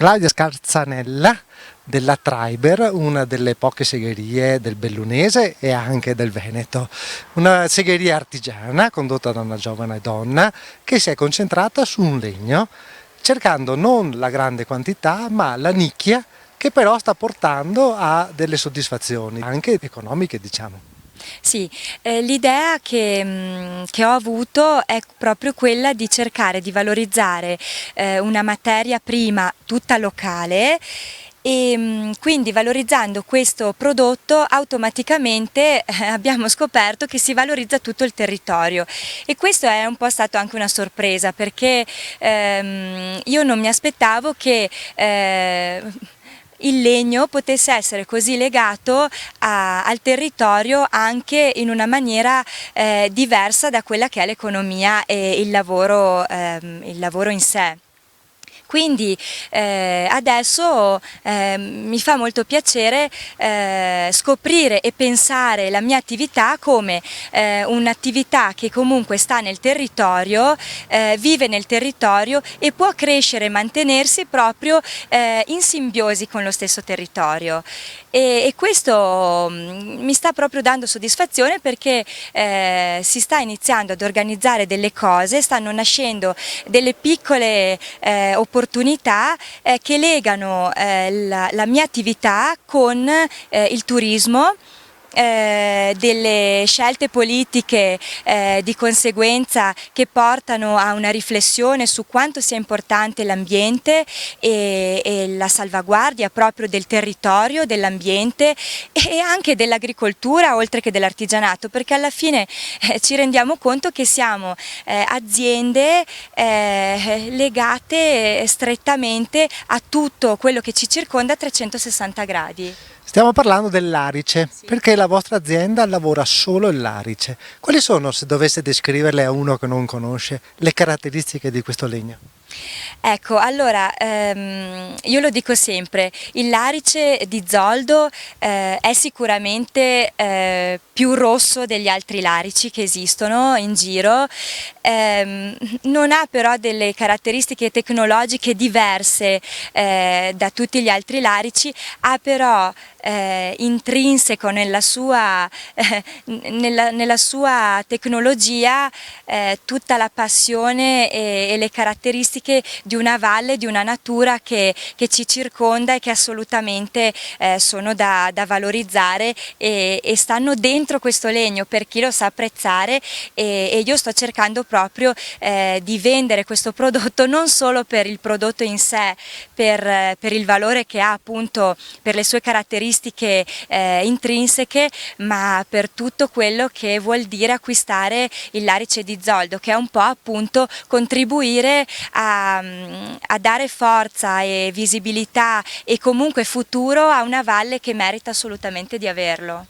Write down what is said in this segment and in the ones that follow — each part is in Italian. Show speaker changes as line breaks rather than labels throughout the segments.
Claudia Scarzanella della Traiber, una delle poche segherie del Bellunese e anche del Veneto. Una segheria artigiana condotta da una giovane donna che si è concentrata su un legno, cercando non la grande quantità ma la nicchia, che però sta portando a delle soddisfazioni, anche economiche, diciamo.
Sì, l'idea che ho avuto è proprio quella di cercare di valorizzare una materia prima tutta locale e quindi valorizzando questo prodotto automaticamente abbiamo scoperto che si valorizza tutto il territorio e questo è un po' stato anche una sorpresa perché io non mi aspettavo che il legno potesse essere così legato al territorio anche in una maniera diversa da quella che è l'economia e il lavoro in sé. Quindi adesso mi fa molto piacere scoprire e pensare la mia attività come un'attività che comunque sta nel territorio, vive nel territorio e può crescere e mantenersi proprio in simbiosi con lo stesso territorio. E questo mi sta proprio dando soddisfazione perché si sta iniziando ad organizzare delle cose, stanno nascendo delle piccole opportunità che legano la mia attività con il turismo, delle scelte politiche di conseguenza che portano a una riflessione su quanto sia importante l'ambiente e la salvaguardia proprio del territorio, dell'ambiente e anche dell'agricoltura oltre che dell'artigianato, perché alla fine ci rendiamo conto che siamo aziende legate strettamente a tutto quello che ci circonda a 360 gradi.
Stiamo parlando dell'arice,
Sì.
perché la vostra azienda lavora solo il larice. Quali sono, se dovesse descriverle a uno che non conosce, le caratteristiche di questo legno?
Ecco, allora io lo dico sempre, il larice di Zoldo è sicuramente più rosso degli altri larici che esistono in giro, non ha però delle caratteristiche tecnologiche diverse da tutti gli altri larici, ha però intrinseco nella sua tecnologia tutta la passione e le caratteristiche di una valle, di una natura che ci circonda e che assolutamente sono da valorizzare e stanno dentro questo legno per chi lo sa apprezzare e io sto cercando proprio di vendere questo prodotto non solo per il prodotto in sé, per il valore che ha appunto per le sue caratteristiche intrinseche, ma per tutto quello che vuol dire acquistare il larice di Zoldo, che è un po' appunto contribuire a dare forza e visibilità e comunque futuro a una valle che merita assolutamente di averlo.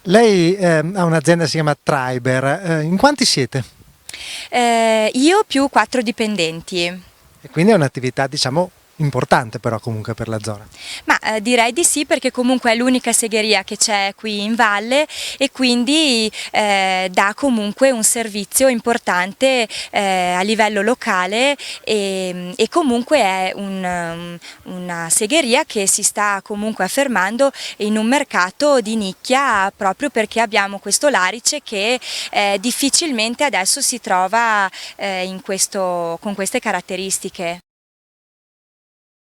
Lei ha un'azienda che si chiama Traiber, in quanti siete?
Io più 4 dipendenti.
E quindi è un'attività, diciamo, importante però comunque per la zona.
Ma direi di sì, perché comunque è l'unica segheria che c'è qui in valle e quindi dà comunque un servizio importante a livello locale e comunque è una segheria che si sta comunque affermando in un mercato di nicchia proprio perché abbiamo questo larice che difficilmente adesso si trova con queste caratteristiche.